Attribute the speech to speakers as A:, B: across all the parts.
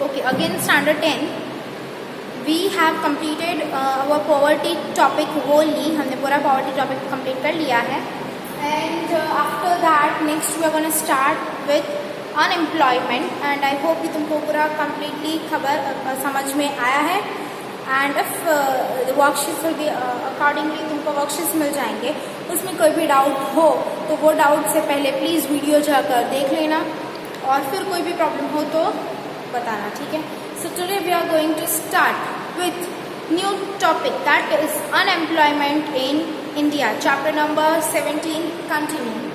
A: Okay, again standard 10. We have completed our poverty topic wholly. हमने पूरा poverty topic complete कर लिया है. And after that, next we are going to start with unemployment. And I hope कि तुमको पूरा completely समझ में आया है. And if the worksheets will be accordingly तुमको worksheets मिल जाएंगे. उसमें कोई भी डाउट हो तो वो डाउट से पहले प्लीज़ वीडियो जाकर देख लेना और फिर कोई भी प्रॉब्लम हो तो बताना, ठीक है. So today we are going to start with new topic, that is unemployment in India, chapter number 17. Continue.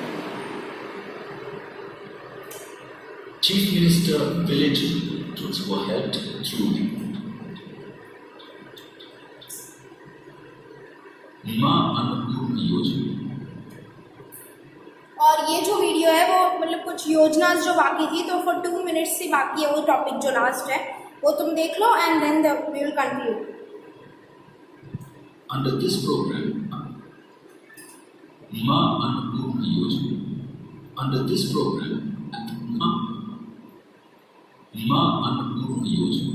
B: Chief Minister Village Hospitals were helped through मां अन्नपूर्णा योजना.
A: और ये जो वीडियो है वो मतलब कुछ योजना जो बाकी थी तो फॉर 2 मिनट्स से बाकी है वो टॉपिक जो लास्ट है वो तुम देख लो and then we will conclude.
B: Under this program, मां अन्नपूर्णा योजना. Under this program, मां अन्नपूर्णा योजना.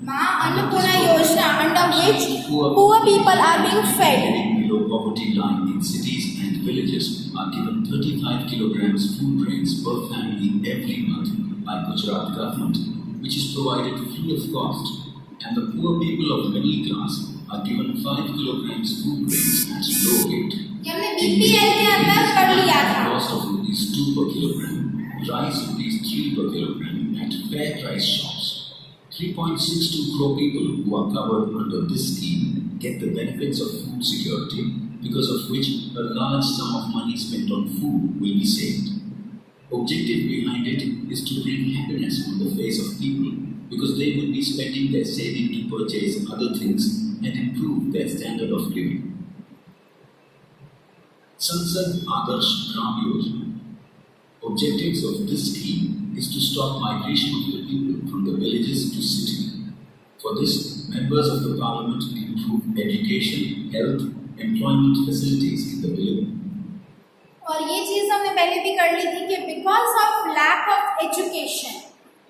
A: मां अन्नपूर्णा योजना, under which poor people are being fed.
B: Below poverty line in cities and villages are given 35 kilograms food grains per family every month by Gujarat government, which is provided free of cost, and the poor people of middle class are given 5 kilograms food grains at low rate.
A: ये हमने BPL के अंदर पढ़ लिया था.
B: Cost of rupees 2 per kilogram, rice rupees 3 per kilogram at fair price shops. 3.62 crore people who are covered under this scheme get the benefits of food security, because of which a large sum of money spent on food will be saved. Objective behind it is to bring happiness on the face of people, because they will be spending their saving to purchase other things and improve their standard of living. Sansad Adarsh Gram Yojana. Objectives of this scheme is to stop migration of the people from the villages to city. For this, members of the parliament improve education, health, employment facilities in the village.
A: और ये चीज़ हमने पहले भी कर ली थी कि because of lack of education,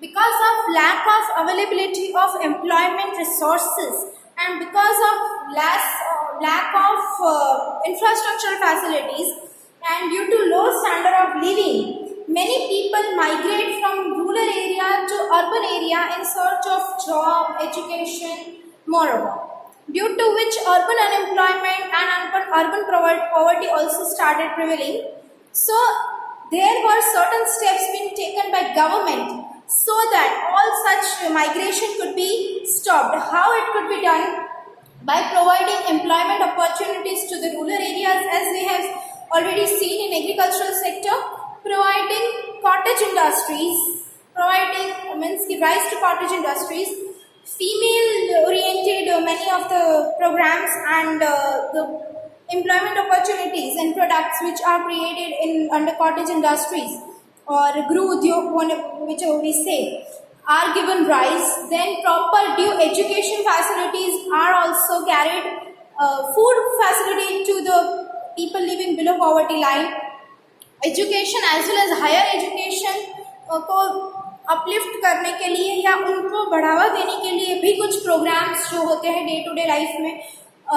A: because of lack of availability of employment resources, and because of lack of infrastructural facilities, and due to low standard of living, many people migrate from rural area to urban area in search of job, education, moreover, due to which urban unemployment and urban poverty also started prevailing. So there were certain steps being taken by government so that all such migration could be stopped. How it could be done? By providing employment opportunities to the rural areas, as we have already seen in agricultural sector, providing cottage industries, providing means give rise to cottage industries, female oriented many of the programs and the employment opportunities and products which are created in under cottage industries or Gru Udyog, which we say, are given rise. Then proper due education facilities are also carried, food facility to the people living below poverty line, education as well as higher education को uplift करने के लिए या उनको बढ़ावा देने के लिए भी कुछ प्रोग्राम्स जो होते हैं डे टू डे लाइफ में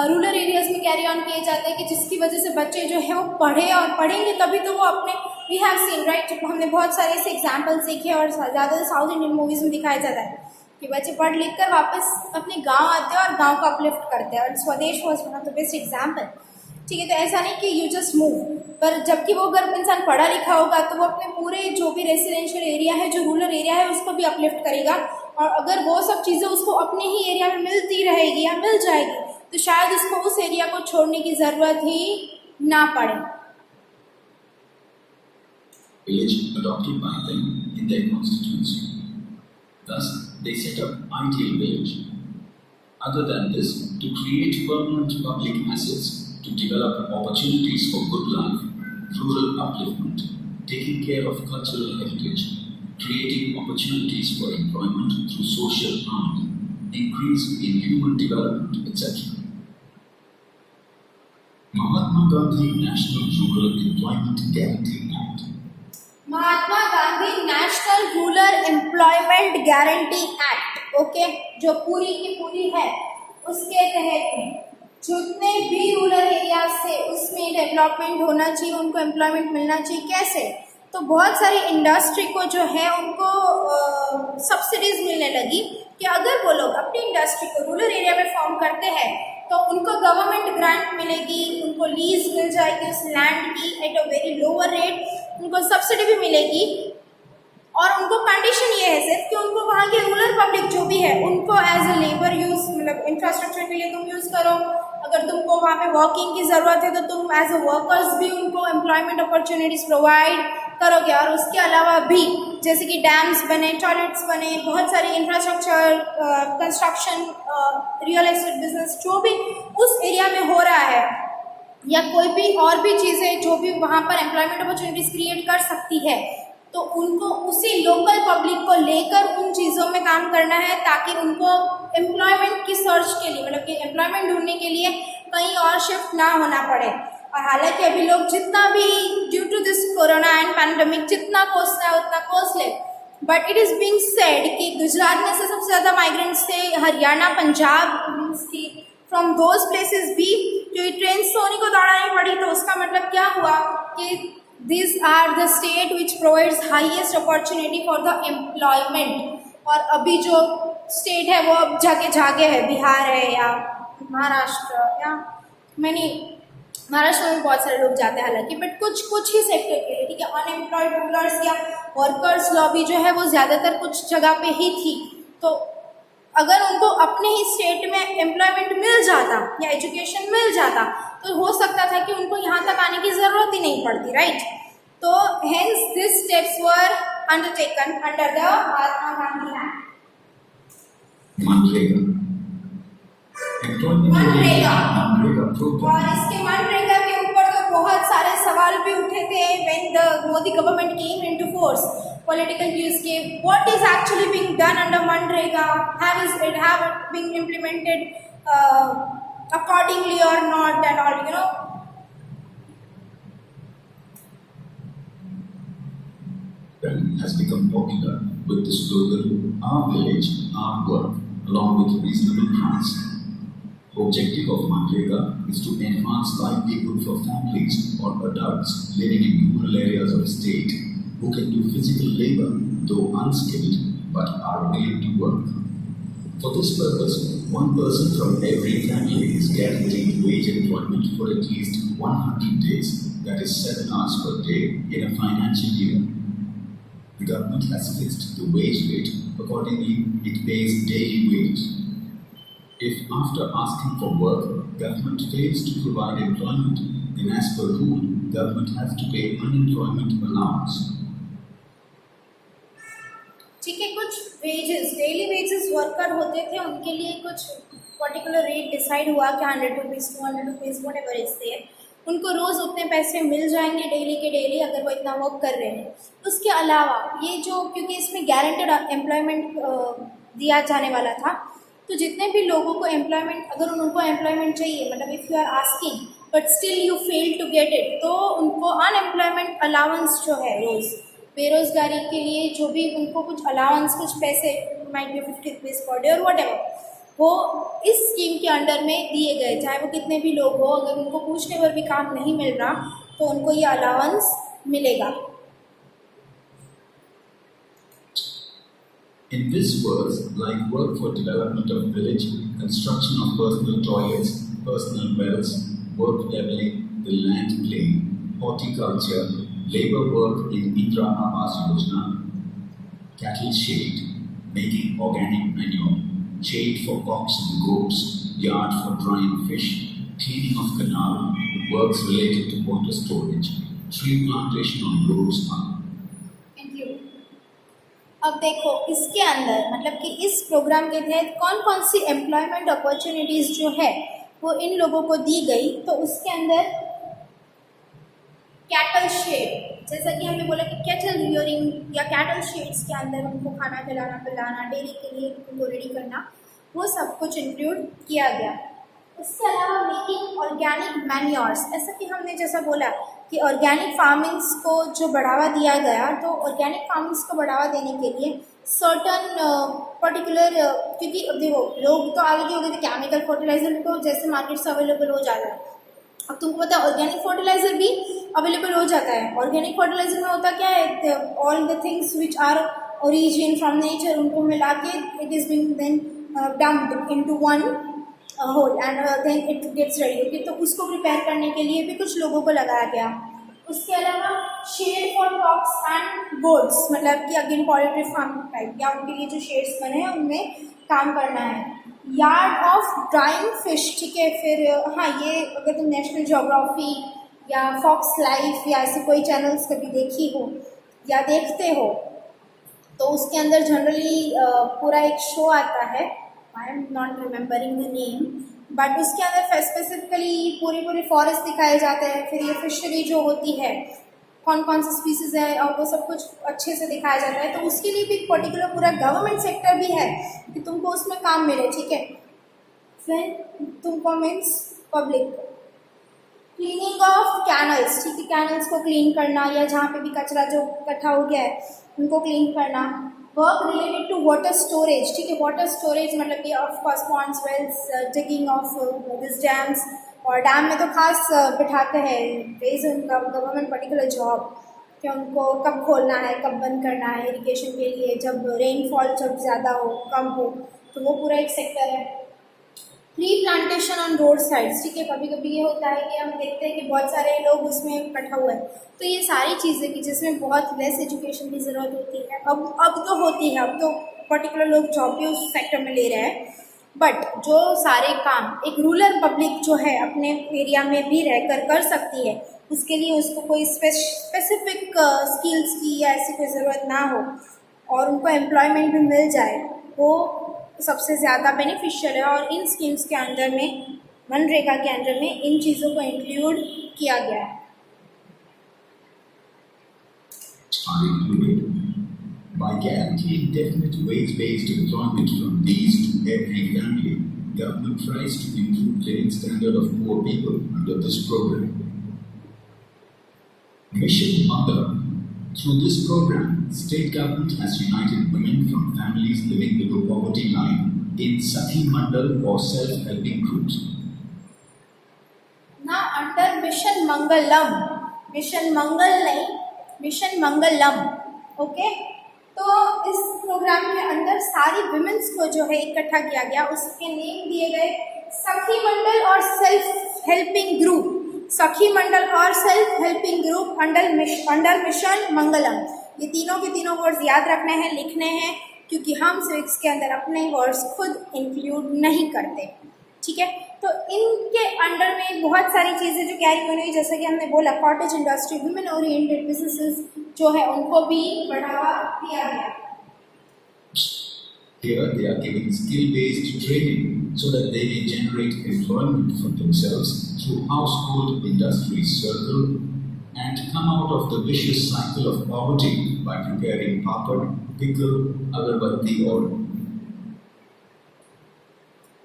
A: रूरल एरियाज में कैरी ऑन किए जाते हैं कि जिसकी वजह से बच्चे जो है वो पढ़े और पढ़ेंगे तभी तो वो अपने वी हैव सीन राइट. हमने बहुत सारे ऐसे एग्जाम्पल्स देखे और ज़्यादा साउथ इंडियन मूवीज़ में दिखाया जाता है कि बच्चे पढ़ लिख कर वापस अपने गाँव आते हैं और गाँव को अपलिफ्ट करते हैं. और स्वदेश was one of the best example, ठीक है. तो ऐसा नहीं कि यू जस्ट मूव, पर जबकि वो अगर इंसान पढ़ा लिखा होगा तो वो अपने पूरे जो भी रेसिडेंशियल एरिया है जो रूरल एरिया है उसको भी अपलिफ्ट करेगा. और अगर वो सब चीज़ें उसको अपने ही एरिया में मिलती रहेगी या मिल जाएगी तो शायद उसको उस एरिया को छोड़ने की ज़रूरत ही ना पड़े.
B: Village adopted by them in their constituency. Thus, they set up ideal village. Other than this, to create permanent public assets, to develop opportunities for good life, rural upliftment, taking care of cultural heritage, creating opportunities for employment through social harmony, increase in human development, etc. Mahatma Gandhi National Rural Employment Guarantee Act.
A: Mahatma Gandhi national rural employment guarantee act, okay, जो पूरी की पूरी है, उसके तहत में जितने भी रूरल एरिया से उसमें डेवलपमेंट होना चाहिए, उनको एम्प्लॉयमेंट मिलना चाहिए। कैसे? तो बहुत सारी इंडस्ट्री को जो है उनको सब्सिडीज मिलने लगी कि अगर वो लोग अपनी इंडस्ट्री को रूरल एरिया में फॉर्म करते हैं तो उनको गवर्नमेंट ग्रांट मिलेगी, उनको लीज मिल जाएगी उस लैंड की at a very lower rate, उनको सब्सिडी भी मिलेगी। और उनको कंडीशन ये है सिर्फ कि उनको वहाँ के रूरल पब्लिक जो भी है उनको एज अ लेबर यूज़, मतलब इंफ्रास्ट्रक्चर के लिए तुम यूज़ करो। अगर तुमको वहाँ पे वर्किंग की ज़रूरत है तो तुम एज अ वर्कर्स भी उनको एम्प्लॉयमेंट अपॉर्चुनिटीज़ प्रोवाइड करोगे। और उसके अलावा भी जैसे कि डैम्स बने, टॉयलेट्स बने, बहुत सारी infrastructure, construction, real estate business जो भी उस एरिया में हो रहा है, या कोई भी और भी चीज़ें जो भी वहाँ पर एम्प्लॉयमेंट अपॉर्चुनिटीज़ क्रिएट कर सकती है, तो उनको उसी लोकल पब्लिक को लेकर उन चीज़ों में काम करना है ताकि उनको एम्प्लॉयमेंट की सर्च के लिए, मतलब कि एम्प्लॉयमेंट ढूंढने के लिए कहीं और शिफ्ट ना होना पड़े। और हालांकि अभी लोग जितना भी due to this corona and pandemic जितना कोसना है उतना कोस ले, but it is being said कि गुजरात में से सबसे ज़्यादा माइग्रेंट्स थे, हरियाणा, पंजाब की, फ्रॉम दोज प्लेसेस भी जो ट्रेन से उन्हीं को दौड़ानी पड़ी। तो उसका मतलब क्या हुआ कि these are the state which provides highest opportunity for the employment। और अभी जो स्टेट है वो अब जागे है, बिहार है या महाराष्ट्र, या मैंने महाराष्ट्र में बहुत सारे लोग जाते हैं हालांकि, बट कुछ ही सेक्टर के लिए, ठीक है। अनएम्प्लॉयड रूलर्स या वर्कर्स लॉबी जो है वो ज़्यादातर कुछ जगह पे ही थी। तो अगर उनको अपने ही स्टेट में एम्प्लॉयमेंट मिल जाता या एजुकेशन मिल जाता तो हो सकता था कि उनको यहाँ तक आने की ज़रूरत ही नहीं पड़ती, राइट। तो hence this steps were undertaken under the Mahatma Gandhi act. MNREGA, और इसके मनरेगा के ऊपर तो बहुत सारे सवाल भी उठे थे when the Modi government came into force. Political views gave what is actually being done under MNREGA, have it been implemented accordingly or not, and all, you know.
B: Has become popular with the slogan "Our village, our work," along with reasonable price. Objective of MNREGA is to enhance livelihood for families or adults living in rural areas of state who can do physical labor, though unskilled, but are willing to work. For this purpose, one person from every family is guaranteed wage employment for at least 100 days, that is 7 hours per day in a financial year. The government has fixed the wage rate, accordingly it pays daily wage. If after asking for work, government fails to provide employment, then as per rule, government has to pay unemployment allowance.
A: ठीक है, कुछ wages, daily wages worker होते थे, उनके लिए कुछ particular rate decide हुआ कि 100 rupees, 200 rupees, whatever is there, उनको रोज़ उतने पैसे मिल जाएंगे डेली के डेली अगर वो इतना वर्क कर रहे हैं। उसके अलावा ये जो, क्योंकि इसमें गारंटेड एम्प्लॉयमेंट दिया जाने वाला था, तो जितने भी लोगों को एम्प्लॉयमेंट, अगर उनको एम्प्लॉयमेंट चाहिए, मतलब if you are asking but still you fail to get it, तो उनको अनएम्प्लॉयमेंट अलाउंस जो है, रोज़ बेरोज़गारी के लिए जो भी उनको कुछ अलाउंस, कुछ पैसे, might be 50 rupees per day और वट एवर, वो इस स्कीम के अंडर में दिए गए। चाहे वो कितने भी लोग हो, अगर उनको पूछने पर भी काम नहीं मिल रहा तो उनको ये अलाउंस मिलेगा।
B: In this works like work for development of village, construction of personal toilets, personal wells, work leveling the land plane, horticulture, labor work in Indra Awas Yojana, cattle shade, making organic manure, shade for cocks and goats, yard for drying fish, cleaning of canal, works related to water storage, tree plantation on roads.
A: Thank you. अब देखो इसके अंदर, मतलब कि इस programme के तहत कौन कौन सी एम्प्लॉयमेंट अपॉर्चुनिटीज़ जो है वो इन लोगों को दी गई। तो उसके अंदर कैटल शेड, जैसा कि हमने बोला कि कैटल रियरिंग या कैटल शेड्स के अंदर उनको खाना खिलाना पिलाना, डेयरी के लिए उनको रेडी करना, वो सब कुछ इंक्लूड किया गया। इसके अलावा मेकिंग ऑर्गेनिक मैन्योर्स, ऐसा कि हमने जैसा बोला कि ऑर्गेनिक फार्मिंग्स को जो बढ़ावा दिया गया, तो ऑर्गेनिक फार्मिंग्स को बढ़ावा देने के लिए सर्टन पर्टिकुलर, क्योंकि अब देखो लोग तो आगे हो गए थे केमिकल फर्टिलाइजर को जैसे मार्केट से अवेलेबल हो जाता है। अब तुमको पता है ऑर्गेनिक फर्टिलाइजर भी अवेलेबल हो जाता है। ऑर्गेनिक फर्टिलाइजर में होता क्या है, all the things which are origin from nature उनको मिला के it is being then dumped into one hole and then it gets ready. Okay, तो उसको प्रिपेयर करने के लिए भी कुछ लोगों को लगाया गया। उसके अलावा shed for dogs and goats, मतलब कि अगेन पोल्ट्री फार्म टाइप, या उनके लिए जो शेड्स बने हैं उनमें काम करना है। यार्ड ऑफ ड्राइंग फिश, ठीक है। फिर हाँ, ये अगर तुम नेशनल ज्योग्राफी या फॉक्स लाइफ या ऐसी कोई चैनल्स कभी देखी हो या देखते हो तो उसके अंदर जनरली पूरा एक शो आता है, I am not remembering the name, but उसके अंदर स्पेसिफिकली पूरे फॉरेस्ट दिखाए जाते हैं। फिर ये फिशरी जो होती है, कौन कौन सी स्पीसीज है और वो सब कुछ अच्छे से दिखाया जाता है। तो उसके लिए भी एक पर्टिकुलर पूरा गवर्नमेंट सेक्टर भी है कि तुमको उसमें काम मिले, ठीक है। फिर तुमको means public cleaning of canals, ठीक है, कैनल्स को क्लीन करना या जहाँ पे भी कचरा जो इकट्ठा हो गया है उनको क्लीन करना। Work related to water storage, ठीक है। वाटर स्टोरेज मतलब कि of course ponds, wells, digging of this dams, और डैम में तो खास बिठाते हैं, बेस उनका गवर्नमेंट पर्टिकुलर जॉब कि उनको कब खोलना है कब बंद करना है इरिगेशन के लिए, जब रेनफॉल जब ज़्यादा हो कम हो, तो वो पूरा एक सेक्टर है। Tree plantation on road sides, ठीक है। कभी कभी ये होता है कि हम देखते हैं कि बहुत सारे लोग उसमें इकट्ठा हुए हैं, तो ये सारी चीज़ें कि जिसमें बहुत लेस एजुकेशन की ज़रूरत होती है, अब तो होती है, अब तो पर्टिकुलर लोग जॉब भी उस सेक्टर में ले रहे हैं, बट जो सारे काम एक रूरल पब्लिक जो है अपने एरिया में भी रहकर कर सकती है, उसके लिए उसको कोई स्पेसिफिक स्किल्स की या ऐसी कोई ज़रूरत ना हो और उनको एम्प्लॉयमेंट भी मिल जाए, वो सबसे ज़्यादा बेनिफिशियल है। और इन स्कीम्स के अंदर में, मनरेगा के अंदर में इन चीज़ों को इंक्लूड किया गया है।
B: Are included by guaranteeing definite wage-based employment from these to every family. Government tries to improve living standard of poor people under this program. Mission Mother. Through this program, state government has united women from families living below poverty line in Sakhi Mandal or self-helping groups.
A: Now under Mission Mangalam, Mission Mangal नहीं, mission मंगलम, okay. तो इस programme के अंदर सारी women's को जो है इकट्ठा किया गया, उसके नेम दिए गए सखी मंडल और self helping group. Sakhi Mandal और self helping group under mission Mangalam. ये तीनों के तीनों वर्ड्स याद रखने हैं, लिखने हैं, क्योंकि हम सिविक्स के अंदर अपने वर्ड्स खुद इंक्लूड नहीं करते, ठीक है। तो इनके अंडर में बहुत सारी चीज़ें जो कैरी होनी हुई, जैसे कि हमने बोला cottage industry, women oriented businesses जो है उनको भी बढ़ावा दिया गया।
B: Here they are given skill-based training so that they may generate employment for themselves through household industry circle and come out of the vicious cycle of poverty by preparing papad, pickle, agarbatti or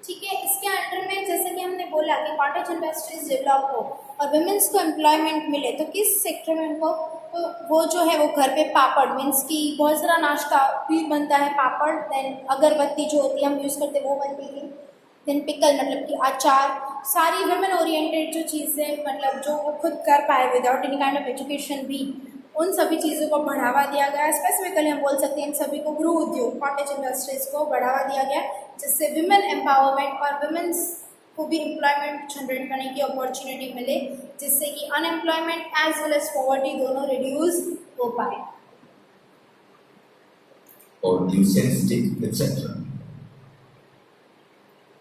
A: ठीक है। इसके under में जैसे कि हमने बोला कि cottage industries develop हो और वुमेन्स को एम्प्लॉयमेंट मिले, तो किस सेक्टर में उनको, तो वो जो है वो घर पे पापड़ मीन्स की बहुत सारा नाश्ता भी बनता है, पापड़, देन अगरबत्ती जो होती है हम यूज़ करते हैं वो बनती थी, देन पिकल मतलब कि अचार, सारी वुमेन ओरिएंटेड जो चीज़ें मतलब जो वो खुद कर पाए without any kind of education भी, उन सभी चीज़ों को बढ़ावा दिया गया। स्पेसिफिकली हम बोल सकते हैं इन सभी को गृह उद्योग, कॉटेज इंडस्ट्रीज़ को बढ़ावा दिया गया, जिससे विमेन एम्पावरमेंट और वुमेन्स को भी एम्प्लॉयमेंट जनरेट करने की अपॉर्चुनिटी मिले, जिससे कि unemployment as well as poverty दोनों रिड्यूस हो पाए।
B: or incense stick, etc.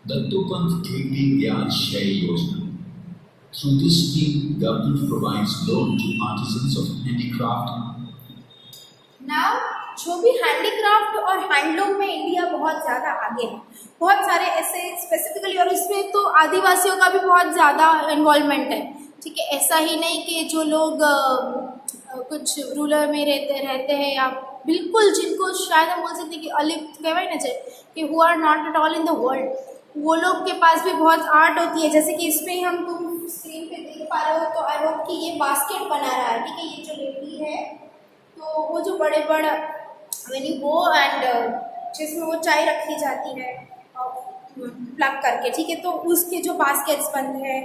B: Dattopant Kheti Gyaan Shay Yojana. Through this scheme, government provides loan to artisans of handicraft.
A: Now, जो भी हैंडीक्राफ्ट और हैंडलूम में इंडिया बहुत ज़्यादा आगे है, बहुत सारे ऐसे स्पेसिफिकली, और इसमें तो आदिवासियों का भी बहुत ज़्यादा इन्वॉल्वमेंट है, ठीक है। ऐसा ही नहीं कि जो लोग कुछ रूरल में रहते हैं या बिल्कुल जिनको शायद हम बोल सकते हैं कि अलिप्त कहवाई ना चाहिए, कि who are not at all in the world, वो लोग के पास भी बहुत आर्ट होती है। जैसे कि इसमें हम तुम स्क्रीन पे देख देख पा रहे हो तो आई होप कि ये बास्केट बना रहा है, ठीक है। ये जो लेडी है तो वो जो बड़े बड़े व्हेन यू गो एंड जिसमें वो चाय रखी जाती है प्लग करके, ठीक है, तो उसके जो बास्केट्स बंद है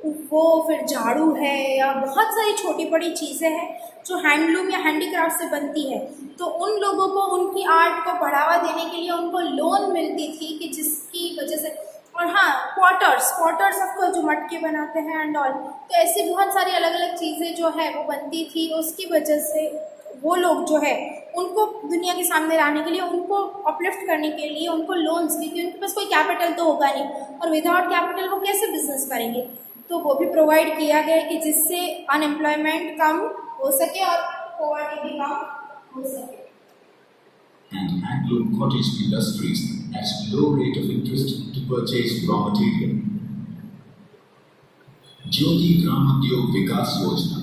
A: वो, फिर झाड़ू है या बहुत सारी छोटी बड़ी चीज़ें हैं जो हैंडलूम या हैंडीक्राफ्ट से बनती है। तो उन लोगों को उनकी आर्ट को बढ़ावा देने के लिए उनको लोन मिलती थी कि जिसकी वजह से, और हाँ पॉटर्स ऑफ जो मटके बनाते हैं एंड ऑल, तो ऐसी बहुत सारी अलग अलग चीज़ें जो है वो बनती थी। उसकी वजह से वो लोग जो है उनको दुनिया के सामने लाने के लिए, उनको अपलिफ्ट करने के लिए उनको लोन्स दी थी। उनके पास कोई कैपिटल तो होगा नहीं, और विदाउट कैपिटल वो कैसे बिजनेस करेंगे, तो वो भी प्रोवाइड किया गया कि जिससे अनएम्प्लॉयमेंट कम हो सके और पॉवर्टी भी कम हो सके।
B: And handloom cottage industries at low rate of interest to purchase raw material. Jyoti Gram Udyog Vikas Yojana.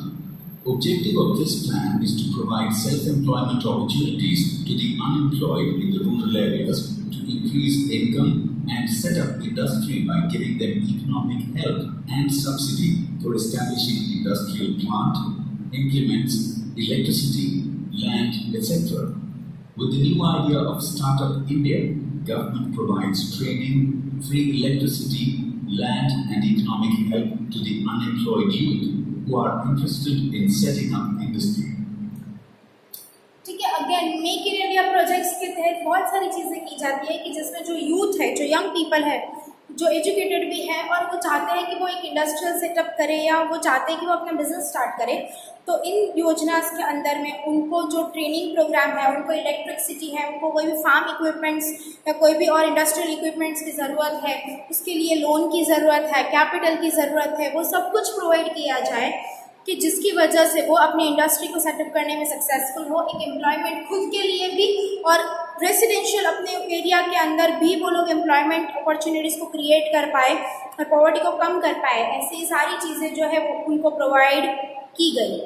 B: Objective of this plan is to provide self-employment opportunities to the unemployed in the rural areas to increase income and set up industry by giving them economic help and subsidy for establishing industrial plant, implements, electricity, land, etc. With the new idea of Startup India, government provides training, free electricity, land and economic help to the unemployed youth who are interested in setting up industry.
A: ठीक है, again make in India projects के तहत बहुत सारी चीज़ें की जाती है कि जिसमें जो यूथ है, जो यंग पीपल है, जो एजुकेटेड भी है और वो चाहते हैं कि वो एक इंडस्ट्रियल सेटअप करे या वो चाहते हैं कि वो अपना बिजनेस स्टार्ट करे, तो इन योजनास के अंदर में उनको जो ट्रेनिंग प्रोग्राम है, उनको इलेक्ट्रिसिटी है, उनको कोई भी फार्म इक्विपमेंट्स या कोई भी और इंडस्ट्रियल इक्विपमेंट्स की ज़रूरत है, उसके लिए लोन की ज़रूरत है, कैपिटल की ज़रूरत है, वो सब कुछ प्रोवाइड किया जाए कि जिसकी वजह से वो अपनी इंडस्ट्री को सेटअप करने में सक्सेसफुल हो, एक एम्प्लॉयमेंट खुद के लिए भी और रेसिडेंशियल अपने एरिया के अंदर भी वो लोग एम्प्लॉयमेंट अपॉर्चुनिटीज़ को क्रिएट कर पाए और पॉवर्टी को कम कर पाए। ऐसी सारी चीज़ें जो है वो उनको प्रोवाइड की गई।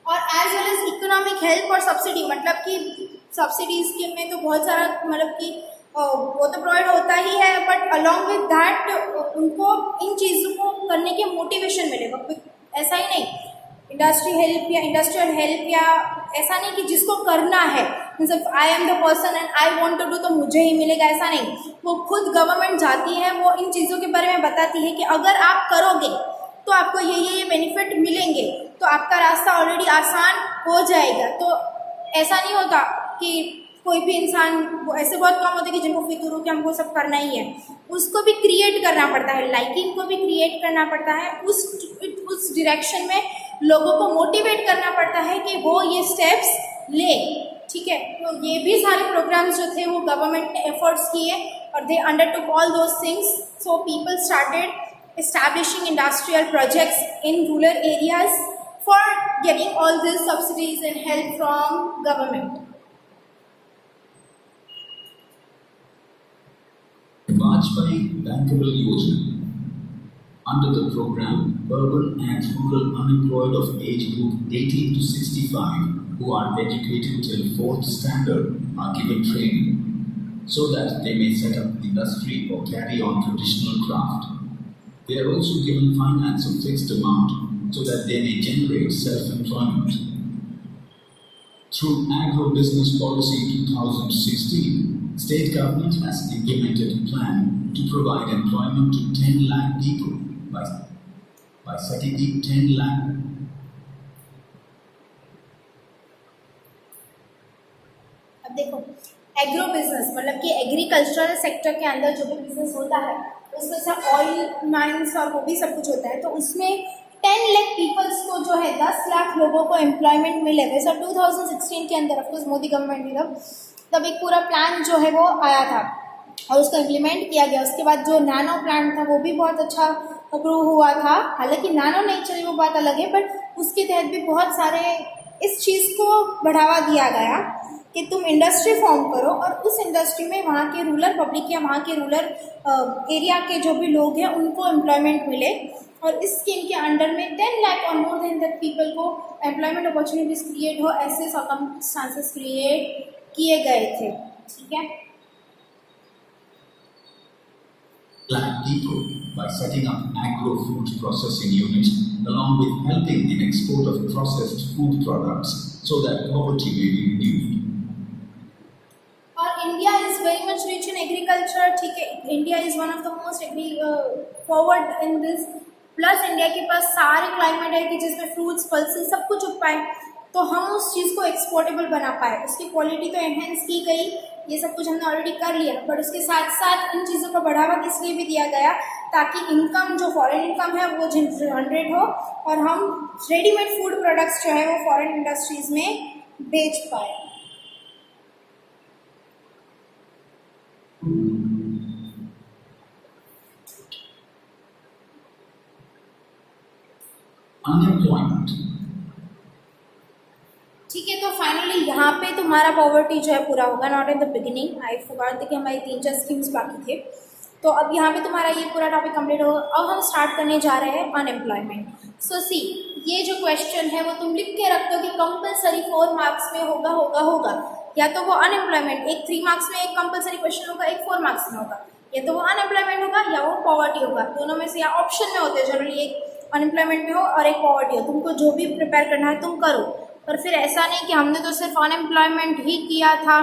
A: और as well as economic help और सब्सिडी, मतलब कि सब्सिडीज़ के में तो बहुत सारा, मतलब कि वो तो प्रोवाइड होता ही है, बट अलॉन्ग विद दैट उनको इन चीज़ों को करने के मोटिवेशन मिलेगा। ऐसा ही नहीं इंडस्ट्री हेल्प या इंडस्ट्रियल हेल्प या ऐसा नहीं कि जिसको करना है मतलब I am the person and I want to do तो मुझे ही मिलेगा, ऐसा नहीं। वो खुद गवर्नमेंट जाती है, वो इन चीज़ों के बारे में बताती है कि अगर आप करोगे तो आपको ये बेनिफिट मिलेंगे, तो आपका रास्ता ऑलरेडी आसान हो जाएगा। तो ऐसा नहीं होता कि कोई भी इंसान, वो ऐसे बहुत कम होते हैं कि जिनको फिक्र हो कि हमको सब करना ही है, उसको भी क्रिएट करना पड़ता है, लाइकिंग को भी क्रिएट करना पड़ता है, उस डायरेक्शन में लोगों को मोटिवेट करना पड़ता है कि वो ये स्टेप्स ले, ठीक है। तो ये भी सारे प्रोग्राम्स जो थे वो गवर्नमेंट ने एफर्ट्स किए और they undertook all those things, so people started establishing industrial projects in rural areas for getting all this subsidies and help from government.
B: Vajpayee Bankable Yojana. Under the program, urban and rural unemployed of age group 18 to 65 who are educated till 4th standard are given training so that they may set up industry or carry on traditional craft. They are also given finance of fixed amount so that they may generate self-employment. Through Agro-Business Policy 2016, State government has implemented a plan to provide employment to 10 lakh people by setting the 10 lakh.
A: अब देखो agro business मतलब कि agricultural sector के अंदर जो भी business होता है उसमें से ऑयल माइंस और वो भी सब कुछ होता है, तो उसमें 10 लाख पीपल्स को जो है 10 लाख लोगों को एम्प्लॉयमेंट मिले। वैसा 2016 के अंदर ऑफकोर्स मोदी गवर्नमेंट ने तब एक पूरा प्लान जो है वो आया था और उसको इम्प्लीमेंट किया गया। उसके बाद जो नैनो प्लान था वो भी बहुत अच्छा अप्रूव हुआ था, हालांकि नैनो नहीं चली वो बात अलग है, बट उसके तहत भी बहुत सारे इस चीज़ को बढ़ावा दिया गया कि तुम इंडस्ट्री फॉर्म करो और उस इंडस्ट्री में वहाँ के रूरल पब्लिक या वहाँ के रूरल एरिया के जो भी लोग हैं उनको एम्प्लॉयमेंट मिले। और इस स्कीम के अंडर में 10 लाख और मोर देन दैट पीपल को एम्प्लॉयमेंट अपॉर्चुनिटीज क्रिएट हो, ऐसे सर्कमस्टांसेस क्रिएट किए गए थे, ठीक है।
B: Lakh people by setting up agro-food processing units along with helping in export of processed food products so that poverty may be reduced.
A: और India is very much rich in agriculture, ठीक है, India is one of the most forward in this, plus India के पास सारे climate है कि जिसमें fruits pulses सब कुछ उग पाए, तो हम उस चीज़ को एक्सपोर्टेबल बना पाए, उसकी क्वालिटी तो एनहेंस की गई, ये सब कुछ हमने ऑलरेडी कर लिया, बट उसके साथ साथ इन चीज़ों का बढ़ावा किस लिए भी दिया गया, ताकि इनकम जो फॉरेन इनकम है वो जनरेट हो और हम रेडीमेड फूड प्रोडक्ट्स जो है वो फॉरेन इंडस्ट्रीज में बेच पाए.
B: Unemployment.
A: ठीक है, तो फाइनली यहाँ पे तुम्हारा पॉवर्टी जो है पूरा होगा, not in the beginning, I forgot कि हमारे 3-4 स्कीम्स बाकी थे, तो अब यहाँ पे तुम्हारा ये पूरा टॉपिक कंप्लीट होगा. अब हम स्टार्ट करने जा रहे हैं अनएम्प्लॉयमेंट. सो सी, ये जो क्वेश्चन है वो तुम लिख के रख दो कि कंपलसरी 4 मार्क्स में होगा, या तो वो अनएम्प्लॉयमेंट एक 3 मार्क्स में एक कंपलसरी क्वेश्चन होगा, एक 4 मार्क्स में होगा, या तो वो अनएम्प्लॉयमेंट होगा या वो पॉवर्टी होगा, दोनों में से या ऑप्शन में होते हैं जनरली, एक अनएम्प्लॉयमेंट में हो और एक पॉवर्टी हो. तुमको जो भी प्रिपेयर करना है तुम करो, पर फिर ऐसा नहीं कि हमने तो सिर्फ अनएम्प्लॉयमेंट ही किया था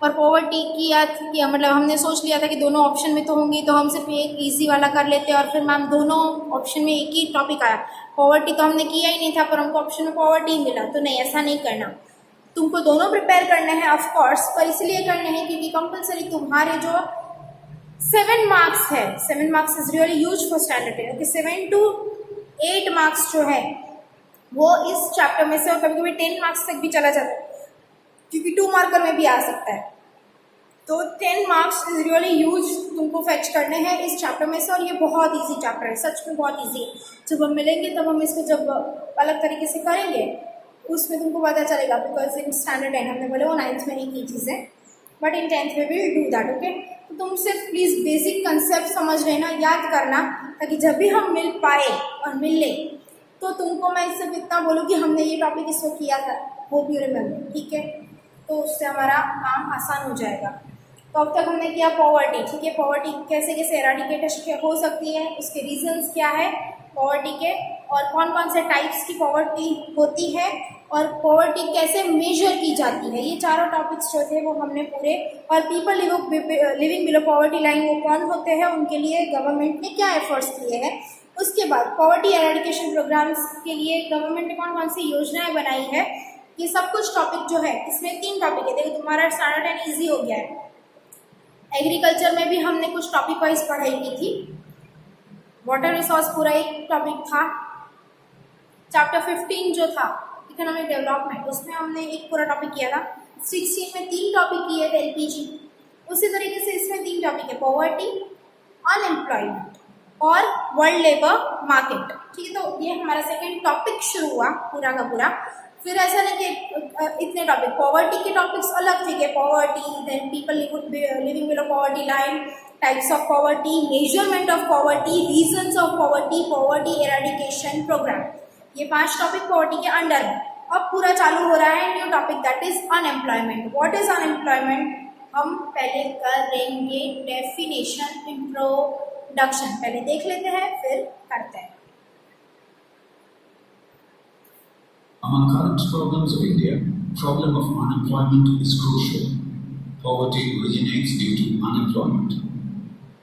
A: और पॉवर्टी किया, मतलब हमने सोच लिया था कि दोनों ऑप्शन में तो होंगी, तो हम सिर्फ एक इजी वाला कर लेते और फिर मैम दोनों ऑप्शन में एक ही टॉपिक आया, पॉवर्टी तो हमने किया ही नहीं था पर हमको ऑप्शन में पॉवर्टी ही मिला. तो नहीं, ऐसा नहीं करना, तुमको दोनों प्रिपेयर करने हैं ऑफ कोर्स, पर इसलिए करने हैं क्योंकि कंपलसरी तुम्हारे जो 7 मार्क्स है, 7 marks is really huge for standard 10, 7 to 8 marks जो है वो इस चैप्टर में से, और कभी कभी 10 मार्क्स तक भी चला जाता है क्योंकि 2 मार्कर में भी आ सकता है. तो 10 मार्क्स इज रियली ह्यूज तुमको फेच करने हैं इस चैप्टर में से, और ये बहुत इजी चैप्टर है, सच में बहुत इजी है. जब हम मिलेंगे तब हम इसको जब अलग तरीके से करेंगे उसमें तुमको पता चलेगा, बिकॉज इन स्टैंडर्ड 10 हमने बोले वो 9th में नहीं की चीज़ें, बट इन 10th में भी डू दैट. ओके, तो तुम सिर्फ प्लीज़ बेसिक कंसेप्ट समझ लेना, याद करना, ताकि जब भी हम मिल पाए और मिल ले तो तुमको मैं सिर्फ इतना बोलूँ कि हमने ये टॉपिक इसको किया था, वो भी रिमेम्बर, ठीक है, तो उससे हमारा काम आसान हो जाएगा. तो अब तक हमने किया पॉवर्टी, ठीक है, पॉवर्टी कैसे कैसे एराडिकेट हो सकती है, उसके रीजंस क्या है पॉवर्टी के, और कौन कौन से टाइप्स की पॉवर्टी होती है, और पॉवर्टी कैसे मेजर की जाती है, ये चारों टॉपिक्स जो थे वो हमने पूरे, और people living below poverty line वो कौन होते हैं, उनके लिए गवर्नमेंट ने क्या एफर्ट्स किए हैं. उसके बाद पॉवर्टी एराडिकेशन प्रोग्राम्स के लिए गवर्नमेंट ने कौन कौन सी योजनाएं बनाई है, ये सब कुछ टॉपिक जो है, इसमें 3 टॉपिक है. देखो तुम्हारा स्टैंडर्ड 10 ईजी हो गया है. एग्रीकल्चर में भी हमने कुछ टॉपिक वाइज पढ़ाई की थी, वाटर रिसोर्स पूरा एक टॉपिक था, चैप्टर 15 जो था इकोनॉमिक डेवलपमेंट उसमें हमने एक पूरा टॉपिक किया था. 16 में 3 टॉपिक किए थे एलपीजी. उसी तरीके से इसमें 3 टॉपिक है, पॉवर्टी, अनएम्प्लॉयमेंट और वर्ल्ड लेबर मार्केट, ठीक है. तो ये हमारा सेकेंड टॉपिक शुरू हुआ पूरा का पूरा. फिर ऐसा नहीं कि इतने टॉपिक, पॉवर्टी के टॉपिक्स अलग थे, poverty, then people living below poverty line, types of poverty, measurement of poverty, reasons of poverty, poverty eradication program, ये 5 टॉपिक पॉवर्टी के अंडर है. अब पूरा चालू हो रहा है new topic, that is unemployment. What is unemployment, हम पहले करेंगे डेफिनेशन, इंट्रोडक्शन पहले देख लेते हैं फिर करते हैं.
B: Among current problems of India, problem of unemployment is crucial. Poverty originates due to unemployment.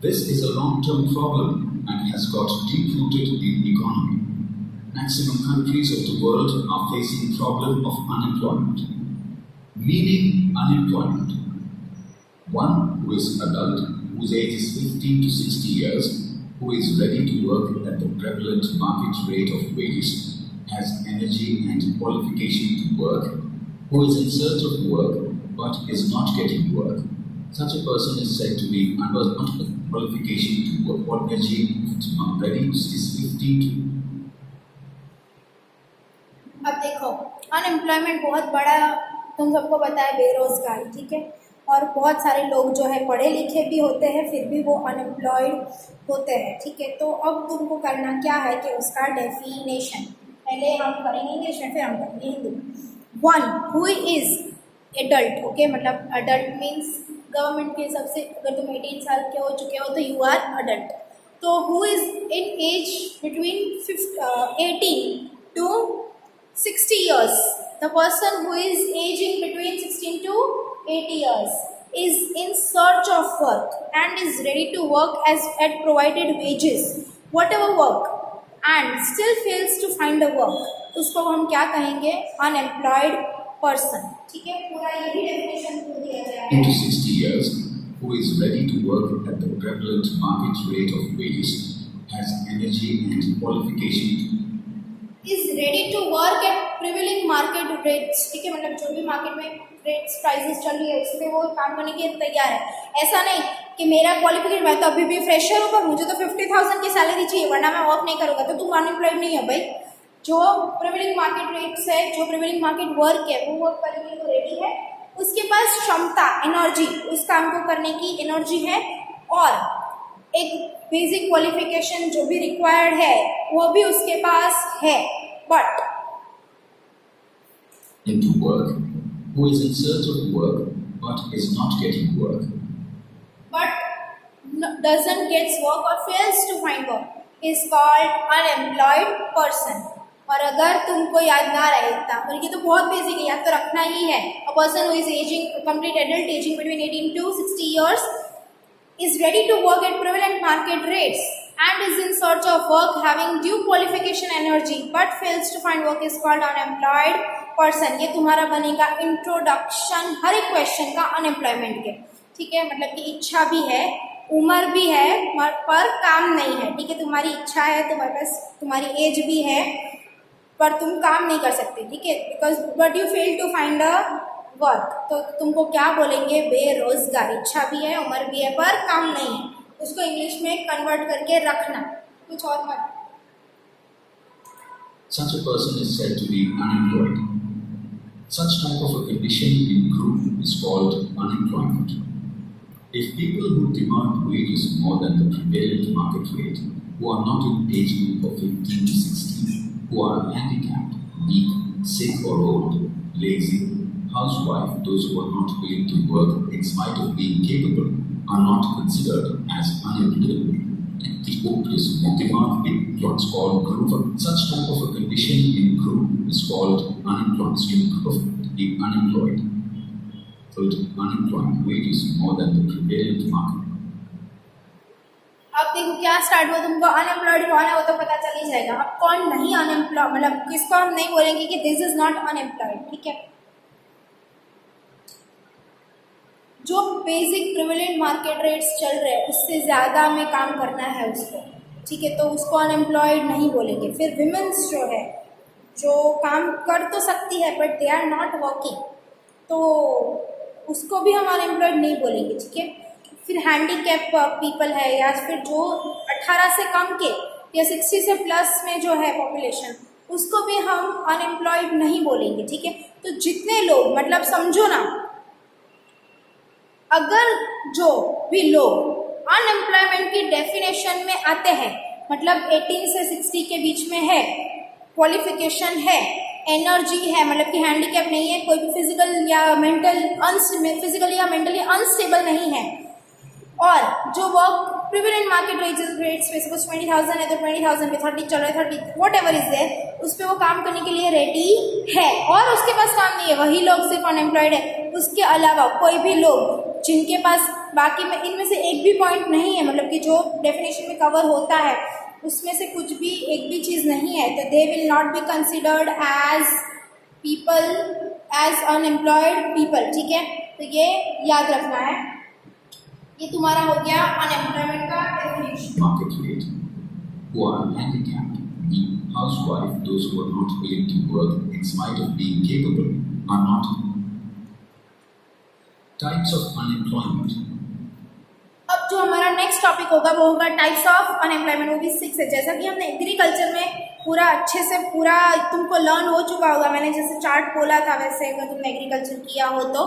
B: This is a long-term problem and has got deep-rooted in the economy. Maximum countries of the world are facing problem of unemployment. Meaning unemployment. One who is adult, whose age is 15 to 60 years, who is ready to work at the prevalent market rate of wages, has energy and qualification to work, who is in search of work but is not getting work. Such a person is said to be under qualification to work. What energy ready is 15 to.
A: अब देखो unemployment बहुत बड़ा, तुम सबको पता है, बेरोजगारी, ठीक है, और बहुत सारे लोग जो है पढ़े लिखे भी होते हैं फिर भी वो अनएम्प्लॉयड होते हैं, ठीक है. तो अब तुमको करना क्या है कि उसका डेफिनेशन पहले हम करेंगे इंग्लिश में फिर हम करेंगे हिंदी में. 1 हु इज एडल्ट, ओके, मतलब एडल्ट मीन्स गवर्नमेंट के हिसाब से अगर तुम 18 साल के हो चुके हो तो यू आर अडल्ट. तो who is in age between 18 to 60 years, the person who is aging between 16 to 80 years is in search of work and is ready to work as at provided wages, whatever work, and still fails to find a work, उसको हम क्या कहेंगे? Unemployed person. ठीक है, पूरा यही definition को दिया गया है।
B: Into 60 years, who is ready to work at the prevalent market rate of wages, has energy and qualification,
A: is ready to work at prevailing market rates. ठीक है, मतलब जो भी मार्केट में रेट्स प्राइसेस चल रही है उस पर वो काम करने के लिए तैयार है। ऐसा नहीं कि मेरा क्वालिफिकेशन, मैं तो अभी भी फ्रेशर हूँ पर मुझे तो 50,000 की सैलरी चाहिए वरना मैं वर्क नहीं करूँगा, तो तुम अनएम्प्लॉयड नहीं है भाई। जो प्रिवेलिंग मार्केट रेट्स है, जो प्रिवेलिंग मार्केट वर्क है वो वर्क करने के लिए रेडी है, उसके पास क्षमता, एनर्जी, उस काम को करने की एनर्जी है, और एक बेसिक क्वालिफिकेशन जो भी रिक्वायर्ड है वो भी उसके पास है। But
B: into work, who is in search of work but is not getting work,
A: doesn't get work or fails to find work is called unemployed person। और अगर तुमको याद ना रहे इतना, और ये तो बहुत बेसिक है, याद तो रखना ही है। A person who is ageing, complete adult ageing between 18 to 60 years is ready to work at prevalent market rates and is in search of work having due qualification energy but fails to find work is called unemployed person। ये तुम्हारा बनेगा introduction हर एक question का unemployment के। ठीक है, मतलब कि इच्छा भी है, उम्र भी है, पर काम नहीं है। ठीक है, तुम्हारी इच्छा है, तुम्हारे पास तुम्हारी एज भी है, पर तुम काम नहीं कर सकते। ठीक है, because but you fail to find a work, तो तुमको क्या बोलेंगे? बेरोजगार। इच्छा भी है, उम्र भी है, पर काम नहीं है। उसको इंग्लिश में कन्वर्ट करके रखना, कुछ और मत।
B: such a person is said to be unemployed. Such type of a condition in group is called unemployment. If people who demand wages more than the prevalent market rate, who are not in age group of 15 to 60, who are handicapped, weak, sick or old, lazy, housewife, those who are not willing to work in spite of being capable, are not considered as unemployable. The hopeless motivated in what's called group. Such type of a condition in group is called unemployed. So in group of the unemployed, so unemployed wages more than the prevalent market.
A: अब देखो क्या start हुआ, तुमको unemployed कौन है वो तो पता चल ही जाएगा। अब कौन नहीं अनएम्प्लॉयड, मतलब किसको हम नहीं बोलेंगे कि दिस इज नॉट अनएम्प्लॉयड। ठीक है, जो बेसिक प्रिविलेंट मार्केट रेट्स चल रहे हैं उससे ज़्यादा में काम करना है उसको। ठीक है, तो उसको अनएम्प्लॉयड नहीं बोलेंगे। फिर विमेंस जो है, जो काम कर तो सकती है but they are not working, तो उसको भी हम अनएम्प्लॉयड नहीं बोलेंगे। ठीक है, फिर हैंडीकैप पीपल है, या फिर जो 18 से कम के या 60 से प्लस में जो है पॉपुलेशन, उसको भी हम अनएम्प्लॉयड नहीं बोलेंगे। ठीक है, तो जितने लोग, मतलब समझो ना, अगर जो भी लोग अनएम्प्लॉयमेंट की डेफिनेशन में आते हैं, मतलब 18 से 60 के बीच में है, क्वालिफिकेशन है, एनर्जी है, मतलब कि हैंडीकैप नहीं है, कोई भी फिजिकल या फिजिकली या मेंटली अनस्टेबल नहीं है, और जो वर्क प्रिवेलेंट मार्केट रेट्स पे सपोज 20,000 है तो 20,000 पे 30 चल रहा है, 30 वॉट एवर इज देयर, उस पर वो काम करने के लिए रेडी है, और उसके पास काम नहीं है, वही लोग सिर्फ अनएम्प्लॉयड है। उसके अलावा कोई भी लोग जिनके पास बाकी में इनमें से एक भी पॉइंट नहीं है, मतलब कि जो डेफिनेशन में कवर होता है उसमें से कुछ भी एक भी चीज़ नहीं है, तो they will not be considered as people, as unemployed people. ठीक है, तो ये याद रखना है। ये तुम्हारा हो गया अनएम्प्लॉयमेंट का definition.
B: Market rate, who are handicapped, the housewife, those who are not willing to work in spite of being capable, are not. Types of unemployment.
A: अब जो हमारा नेक्स्ट टॉपिक होगा वो होगा टाइप्स ऑफ अनएम्प्लॉयमेंट, वो भी 6 है। जैसा कि हमने एग्रीकल्चर में पूरा अच्छे से पूरा तुमको लर्न हो चुका होगा, मैंने जैसे चार्ट बोला था वैसे, अगर तुमने एग्रीकल्चर किया हो तो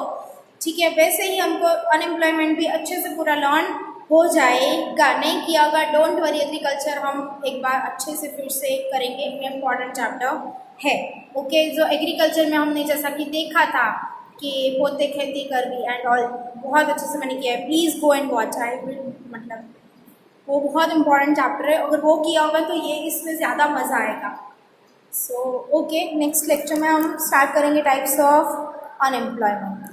A: ठीक है, वैसे ही हमको अनएम्प्लॉयमेंट भी अच्छे से पूरा लर्न हो जाएगा। नहीं किया होगा, डोंट वरी, एग्रीकल्चर हम एक बार अच्छे से फिर से करेंगे, इम्पॉर्टेंट चैप्टर है। ओके, जो एग्रीकल्चर में हमने जैसा कि देखा था कि पोते खेती कर भी एंड ऑल, बहुत अच्छे से मैंने किया है। Please go and watch, I will मतलब वो बहुत इंपॉर्टेंट चैप्टर है, अगर वो किया होगा तो ये इसमें ज़्यादा मज़ा आएगा। सो ओके, नेक्स्ट लेक्चर में हम स्टार्ट करेंगे टाइप्स ऑफ अनएम्प्लॉयमेंट।